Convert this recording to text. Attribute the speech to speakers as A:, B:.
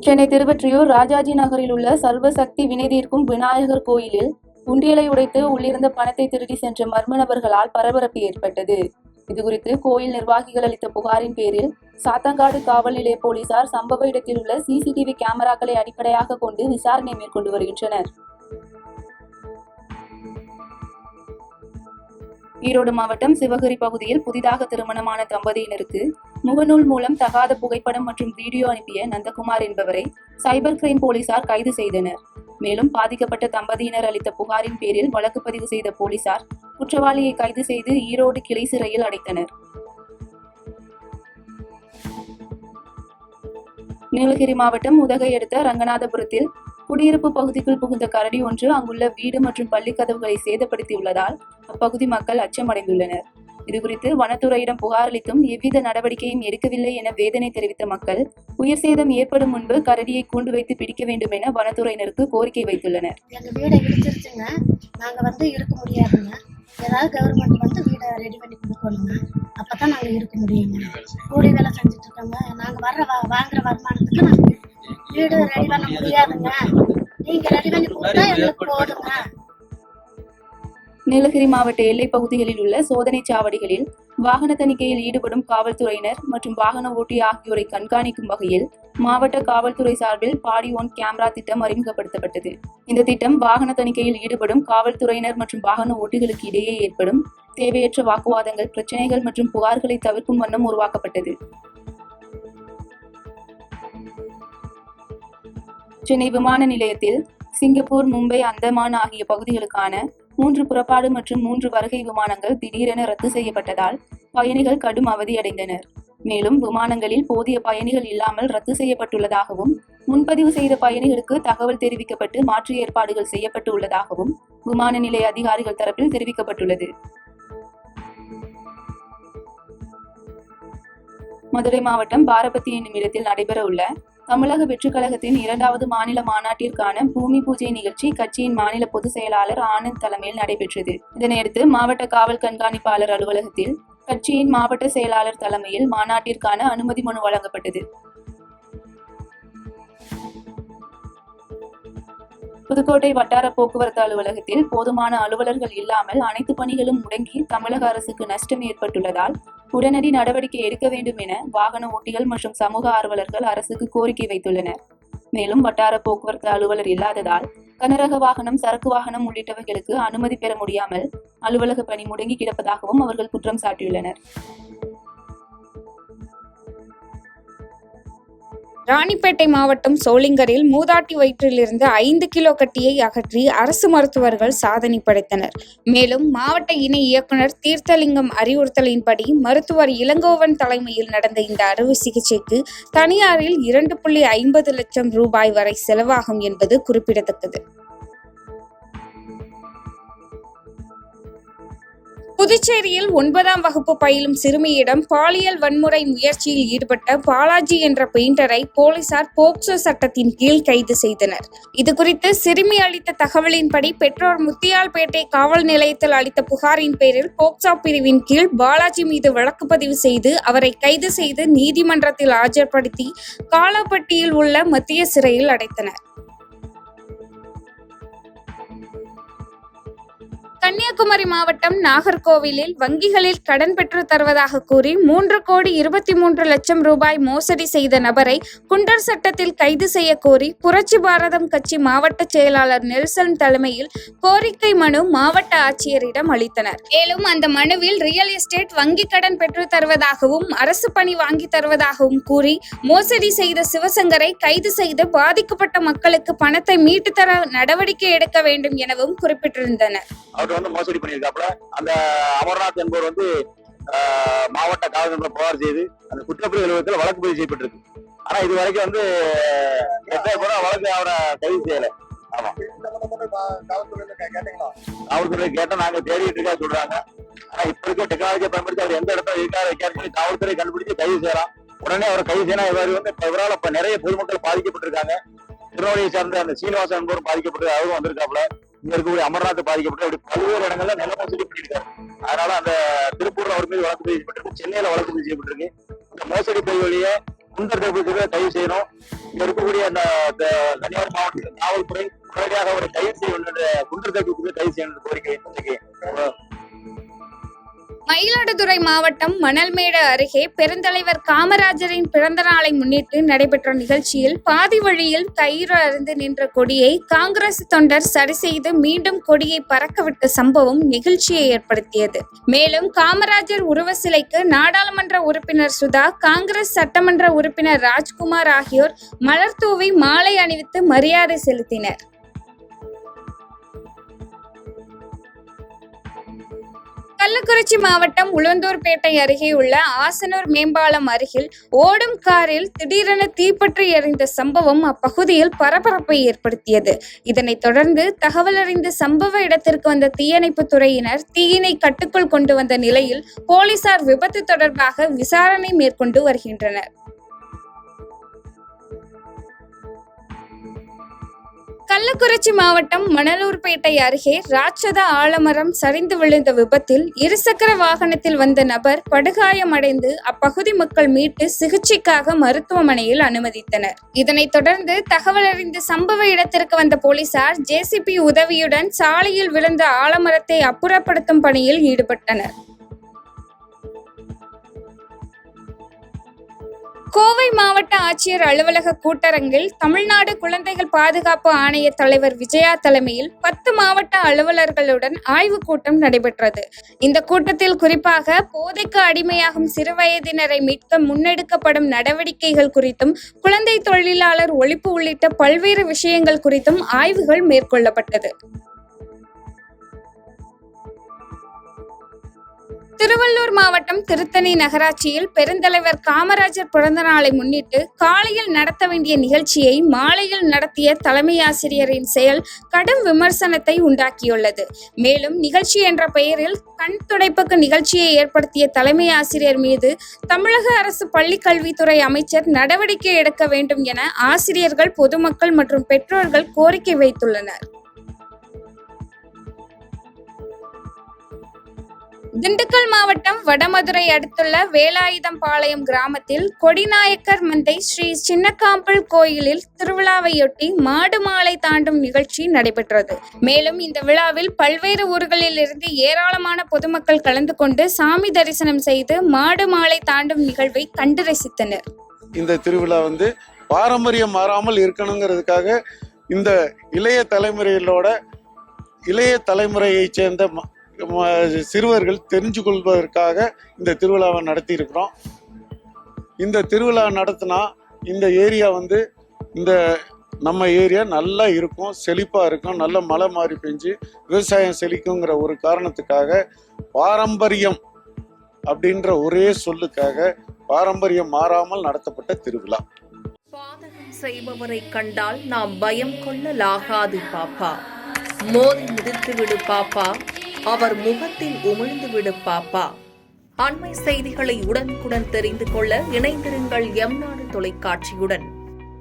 A: சென்னை திருவொற்றியூர் ராஜாஜி நகரில் உள்ள சர்வசக்தி வினைதீர்க்கும் விநாயகர் கோயிலில் உண்டியலை உடைத்து உள்ளிருந்த பணத்தை திருடி சென்ற மர்ம நபர்களால் பரபரப்பு ஏற்பட்டது. இதுகுறித்து கோயில் நிர்வாகிகள் அளித்த புகாரின் பேரில் சாத்தங்காடு காவல் நிலைய போலீசார் சம்பவ இடத்தில் உள்ள சிசிடிவி கேமராக்களை அடிப்படையாக கொண்டு விசாரணை மேற்கொண்டு வருகின்றனர். ஈரோடு மாவட்டம் சிவகிரி பகுதியில் புதிதாக திருமணமான தம்பதியினருக்கு முகநூல் மூலம் தகாத புகைப்படம் மற்றும் வீடியோ அனுப்பிய நந்தகுமார் என்பவரை சைபர் கிரைம் போலீசார் கைது செய்தனர். மேலும் பாதிக்கப்பட்ட தம்பதியினர் அளித்த புகாரின் பேரில் வழக்கு பதிவு செய்த போலீசார் குற்றவாளியை கைது செய்து ஈரோடு கிளை சிறையில் அடைத்தனர். நீலகிரி மாவட்டம் உதகை அடுத்த ரங்கநாதபுரத்தில் குடியிருப்பு பகுதிக்குள் புகுந்த கரடி ஒன்று அங்குள்ள வீடு மற்றும் பள்ளி கதவுகளை சேதப்படுத்தியுள்ளதால் அப்பகுதி மக்கள் அச்சமடைந்துள்ளனர். இதுகுறித்து வனத்துறையிடம் புகார் அளித்தும் எவ்வித நடவடிக்கையும் எடுக்கவில்லை என வேதனை தெரிவித்த மக்கள் உயிர் சேதம் ஏற்படும் முன்பு கரடியை கூண்டு வைத்து பிடிக்க வேண்டும் என வனத்துறையினருக்கு கோரிக்கை வைத்துள்ளனர்.
B: எங்க வீடை இடிச்சிருச்சுங்க, நாங்க இருக்க முடியாதுங்க. ஏதாவது கவர்மெண்ட் வீடை ரெடி பண்ணி கொடுக்கணுங்க, அப்பதான் நாங்க இருக்க முடியுங்க. கூலி வேலை செஞ்சுட்டு இருக்கோங்க. நாங்க வாங்குற வருமானத்துக்கு நாங்க வீடு ரெடி பண்ண முடியாதுங்க. நீங்க ரெடி பண்ணி கொடுத்தா எங்களுக்கு போதுங்க.
A: நீலகிரி மாவட்ட எல்லை பகுதிகளில் உள்ள சோதனை சாவடிகளில் வாகன தணிக்கையில் ஈடுபடும் காவல்துறையினர் மற்றும் வாகன ஓட்டி ஆகியோரை கண்காணிக்கும் வகையில் மாவட்ட காவல்துறை சார்பில் பாடி ஒன் கேமரா திட்டம் அறிமுகப்படுத்தப்பட்டது. இந்த திட்டம் வாகன தணிக்கையில் ஈடுபடும் காவல்துறையினர் மற்றும் வாகன ஓட்டிகளுக்கு இடையே ஏற்படும் தேவையற்ற வாக்குவாதங்கள், பிரச்சனைகள் மற்றும் புகார்களை தவிர்க்கும் வண்ணம் உருவாக்கப்பட்டது. சென்னை விமான நிலையத்தில் சிங்கப்பூர், மும்பை, அந்தமான் ஆகிய பகுதிகளுக்கான 3 புறப்பாடு மற்றும் 3 வருகை விமானங்கள் திடீரென ரத்து செய்யப்பட்டதால் பயணிகள் கடும் அவதியடைந்தனர். மேலும் விமானங்களில் போதிய பயணிகள் இல்லாமல் ரத்து செய்யப்பட்டுள்ளதாகவும் முன்பதிவு செய்த பயணிகளுக்கு தகவல் தெரிவிக்கப்பட்டு மாற்று ஏற்பாடுகள் செய்யப்பட்டு உள்ளதாகவும் விமான நிலைய அதிகாரிகள் தரப்பில் தெரிவிக்கப்பட்டுள்ளது. மதுரை மாவட்டம் பாரபத்தி என்னும் இடத்தில் நடைபெற உள்ள தமிழக வெற்றிக் கழகத்தின் 2வது மாநில மாநாட்டிற்கான பூமி பூஜை நிகழ்ச்சி கட்சியின் மாநில பொதுச் செயலாளர் ஆனந்த் தலைமையில் நடைபெற்றது. இதனையடுத்து மாவட்ட காவல் கண்காணிப்பாளர் அலுவலகத்தில் கட்சியின் மாவட்ட செயலாளர் தலைமையில் மாநாட்டிற்கான அனுமதி மனு வழங்கப்பட்டது. புதுக்கோட்டை வட்டார போக்குவரத்து அலுவலகத்தில் போதுமான அலுவலர்கள் இல்லாமல் அனைத்து பணிகளும் முடங்கி தமிழக அரசுக்கு நஷ்டம் ஏற்பட்டுள்ளதால் உடனடி நடவடிக்கை எடுக்க வேண்டும் என வாகன ஓட்டிகள் மற்றும் சமூக ஆர்வலர்கள் அரசுக்கு கோரிக்கை வைத்துள்ளனர். மேலும் வட்டார போக்குவரத்து அலுவலர் இல்லாததால் கனரக வாகனம், சரக்கு வாகனம் உள்ளிட்டவைகளுக்கு அனுமதி பெற முடியாமல் அலுவலக பணி முடங்கி கிடப்பதாகவும் அவர்கள் குற்றம் சாட்டியுள்ளனர்.
C: ராணிப்பேட்டை மாவட்டம் சோளிங்கரில் மூதாட்டி வயிற்றிலிருந்து 5 கிலோ கட்டியை அகற்றி அரசு மருத்துவர்கள் சாதனை படைத்தனர். மேலும் மாவட்ட இணை இயக்குனர் தீர்த்தலிங்கம் அறிவுறுத்தலின்படி மருத்துவர் இளங்கோவன் தலைமையில் நடந்த இந்த அறுவை சிகிச்சைக்கு தனியாரில் 2.50 லட்சம் ரூபாய் வரை செலவாகும் என்பது குறிப்பிடத்தக்கது. புதுச்சேரியில் 9ஆம் வகுப்பு பயிலும் சிறுமியிடம் பாலியல் வன்முறை முயற்சியில் ஈடுபட்ட பாலாஜி என்ற பெயிண்டரை போலீசார் போக்சோ சட்டத்தின் கீழ் கைது செய்தனர். இதுகுறித்து சிறுமி அளித்த தகவலின்படி பெற்றோர் முத்தியால்பேட்டை காவல் நிலையத்தில் அளித்த புகாரின் பேரில் போக்சோ பிரிவின் கீழ் பாலாஜி மீது வழக்கு பதிவு செய்து அவரை கைது செய்து நீதிமன்றத்தில் ஆஜர்படுத்தி காலாப்பட்டியில் உள்ள மத்திய சிறையில் அடைத்தனர். கன்னியாகுமரி மாவட்டம் நாகர்கோவிலில் வங்கிகளில் கடன் பெற்று தருவதாக கூறி 3,23 லட்சம் ரூபாய் மோசடி செய்த நபரை குண்டர் சட்டத்தில் கைது செய்ய கோரி புரட்சி பாரதம் கட்சி மாவட்ட செயலாளர் நெல்சன் தலைமையில் கோரிக்கை மனு மாவட்ட ஆட்சியரிடம் அளித்தனர். மேலும் அந்த மனுவில் ரியல் எஸ்டேட் வங்கி கடன் பெற்று தருவதாகவும் அரசு பணி வாங்கி தருவதாகவும் கூறி மோசடி செய்த சிவசங்கரை கைது செய்து பாதிக்கப்பட்ட மக்களுக்கு பணத்தை மீட்டு தர நடவடிக்கை எடுக்க வேண்டும் எனவும் குறிப்பிட்டிருந்தனர்.
D: மோசடி பண்ணியிருக்காப்புல அந்த அமர்நாத் என்பவர் மாவட்ட காவல் நிலையத்தில் புகார் செய்து அந்த குற்றப்பிரிவு அலுவலகத்தில் வழக்கு பதிவு செய்யப்பட்டிருக்கு. ஆனா இது வரைக்கும் வழக்கு அவரை கைது செய்யல. ஆமா, காவல்துறை கேட்டா நாங்க தேடிட்டு இருக்கா சொல்றாங்க. ஆனா இப்ப இருக்க டெக்னாலஜியை பயன்படுத்தி அவர் எந்த இடத்துல இருக்காரு காவல்துறை கண்டுபிடிச்சு கைது செய்யலாம். உடனே அவரை கைது செய்யலாம். இவரால் இப்ப நிறைய பொதுமக்கள் பாதிக்கப்பட்டிருக்காங்க. திருநெல்வேலியை சார்ந்த அந்த சீனிவாசன் என்பவரும் பாதிக்கப்பட்டு அவரும் வந்திருக்காப்புல. இங்க இருக்கக்கூடிய அமர்நாத் பாதிக்கப்பட்டு அப்படி பல்வேறு இடங்கள்ல நில மோசடி பண்ணிருக்காரு. அதனால அந்த திருப்பூர்ல அவர் மீது வழக்கு பதிவு செய்யப்பட்டிருக்கு, சென்னையில வழக்கு பதிவு செய்யப்பட்டிருக்கு. இந்த மோசடி பகுதியை குண்டர் தடுப்புக்கு கைது செய்யணும். இங்க இருக்கக்கூடிய அந்த தனியார் மாவட்ட காவல்துறை உடனடியாக அவரை கைது செய்ய வேண்டும், குண்டர் தடுப்புக்கு கைது செய்யணும் கோரிக்கை இன்னைக்கு.
C: மயிலாடுதுறை மாவட்டம் மணல்மேடு அருகே பெருந்தலைவர் காமராஜரின் பிறந்த நாளை முன்னிட்டு நடைபெற்ற நிகழ்ச்சியில் பாதி வழியில் கயிறு அறுந்து நின்ற கொடியை காங்கிரஸ் தொண்டர் சரி செய்து மீண்டும் கொடியை பறக்கவிட்ட சம்பவம் நெகிழ்ச்சியை ஏற்படுத்தியது. மேலும் காமராஜர் உருவ சிலைக்கு நாடாளுமன்ற உறுப்பினர் சுதா, காங்கிரஸ் சட்டமன்ற உறுப்பினர் ராஜ்குமார் ஆகியோர் மலர் தூவி மாலை அணிவித்து மரியாதை செலுத்தினர். கள்ளக்குறிச்சி மாவட்டம் உளுந்தூர்பேட்டை அருகே உள்ள ஆசனூர் மேம்பாலம் அருகில் ஓடும் காரில் திடீரென தீப்பற்றி எரிந்த சம்பவம் அப்பகுதியில் பரபரப்பை ஏற்படுத்தியது. இதனைத் தொடர்ந்து தகவல் அறிந்த சம்பவ இடத்திற்கு வந்த தீயணைப்பு துறையினர் தீயினை கட்டுக்குள் கொண்டு வந்த நிலையில் போலீசார் விபத்து தொடர்பாக விசாரணை மேற்கொண்டு வருகின்றனர். கள்ளக்குறிச்சி மாவட்டம் மணலூர்பேட்டை அருகே ராட்சத ஆலமரம் சரிந்து விழுந்த விபத்தில் இருசக்கர வாகனத்தில் வந்த நபர் படுகாயமடைந்து அப்பகுதி மக்கள் மீட்டு சிகிச்சைக்காக மருத்துவமனையில் அனுமதித்தனர். இதனைத் தொடர்ந்து தகவல் அறிந்து சம்பவ இடத்திற்கு வந்த போலீசார் ஜேசிபி உதவியுடன் சாலையில் விழுந்த ஆலமரத்தை அப்புறப்படுத்தும் பணியில் ஈடுபட்டனர். கோவை மாவட்ட ஆட்சியர் அலுவலக கூட்டரங்கில் தமிழ்நாடு குழந்தைகள் பாதுகாப்பு ஆணைய தலைவர் விஜயா தலைமையில் 10 மாவட்ட அலுவலர்களுடன் ஆய்வுக் கூட்டம் நடைபெற்றது. இந்த கூட்டத்தில் குறிப்பாக போதைக்கு அடிமையாகும் சிறுவயதினரை மீட்க முன்னெடுக்கப்படும் நடவடிக்கைகள் குறித்தும், குழந்தை தொழிலாளர் ஒழிப்பு உள்ளிட்ட பல்வேறு விஷயங்கள் குறித்தும் ஆய்வுகள் மேற்கொள்ளப்பட்டது. திருவள்ளூர் மாவட்டம் திருத்தணி நகராட்சியில் பெருந்தலைவர் காமராஜர் பிறந்த நாளை முன்னிட்டு காலையில் நடத்த வேண்டிய நிகழ்ச்சியை மாலையில் நடத்திய தலைமை ஆசிரியரின் செயல் கடும் விமர்சனத்தை உண்டாக்கியுள்ளது. மேலும் நிகழ்ச்சி என்ற பெயரில் கண் துடைப்புக்கு நிகழ்ச்சியை ஏற்படுத்திய தலைமை ஆசிரியர் மீது தமிழக அரசு பள்ளிக்கல்வித்துறை அமைச்சர் நடவடிக்கை எடுக்க வேண்டும் என ஆசிரியர்கள், பொதுமக்கள் மற்றும் பெற்றோர்கள் கோரிக்கை வைத்துள்ளனர். திண்டுக்கல் மாவட்டம் வடமதுரை அடுத்துள்ள வேலாயுதம்பாளையம் கிராமத்தில் கொடிநாயக்கர் மந்தை ஸ்ரீ சின்னக்காம்பல் கோயிலில் திருவிழாவையொட்டி மாடு மாலை தாண்டும் நிகழ்ச்சி நடைபெற்றது. மேலும் இந்த விழாவில் பல்வேறு ஊர்களில் இருந்து ஏராளமான பொதுமக்கள் கலந்து கொண்டு சாமி தரிசனம் செய்து மாடு மாலை தாண்டும் நிகழ்வை கண்டு ரசித்தனர்.
E: இந்த திருவிழா பாரம்பரியம் மாறாமல் இருக்கணுங்கிறதுக்காக இந்த இளைய தலைமுறையை சேர்ந்த சிறுவர்கள் தெரிஞ்சு கொள்வதற்காக இந்த திருவிழாவை நடத்தி இருக்கிறோம். இந்த திருவிழா நடத்தினா இந்த ஏரியா இந்த நம்ம ஏரியா நல்லா இருக்கும், செழிப்பா இருக்கும், நல்ல மழை மாறி பெஞ்சு விவசாயம் செழிக்குங்கிற ஒரு காரணத்துக்காக பாரம்பரியம் அப்படின்ற ஒரே சொல்லுக்காக பாரம்பரியம் மாறாமல் நடத்தப்பட்ட திருவிழா.
F: பாதகம் செய்பவரை கண்டால் நாம் பயம் கொள்ளலாகாது பாப்பா, மோதி மிதித்து விடு பாப்பா, அவர் முகத்தில் உமிழ்ந்து விடு பாப்பா. அண்மை செய்திகளை உடனுக்குடன் தெரிந்து கொள்ள இணைந்திருங்கள் எம் நாடு தொலைக்காட்சியுடன்.